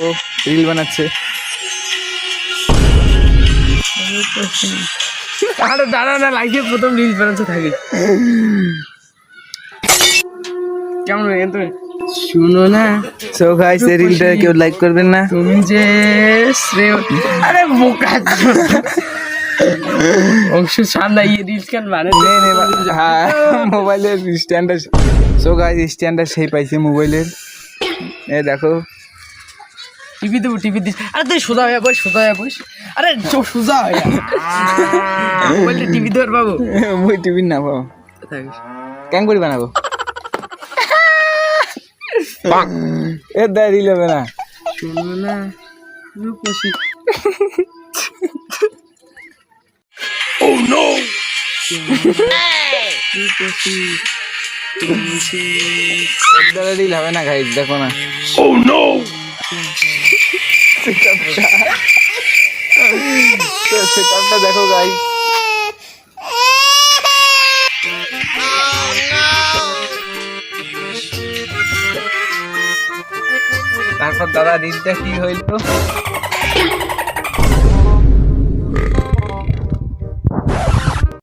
ও reel বানাচ্ছে। আরে দাঁড়া না, লাইফে প্রথম রিল বানাচ্ছে থাকে। কেমন হয়ে তুমি? শুনো না, সো গাইস এই রিলটা কেউ লাইক করবেন না। তুমি যে আরে বোকা অংশ সামনে এই রিলস কেন মানে হ্যাঁ মোবাইলের স্ট্যান্ডার্ড। সো গাইস স্ট্যান্ডার্ড সেই পাইছে মোবাইলের। এই দেখো টিভি দেবো, টিভি দিস। আরে তুই সোজা হয়ে বস, সোজা হয়ে বস। আরে চোখ সোজা হয়ে মোবাইলটা টিভি ধর বাবু। মুই টিভি না পাবো কেন করে বানাবো? এ দেয় রিল হবে না। শুনো না রূপসী। ও নো রূপসী রিল হবে না গাইস, দেখো না। ও নো সেটআপটা দেখো গাইস। তারপর দাদা রিলটা কি হইলো?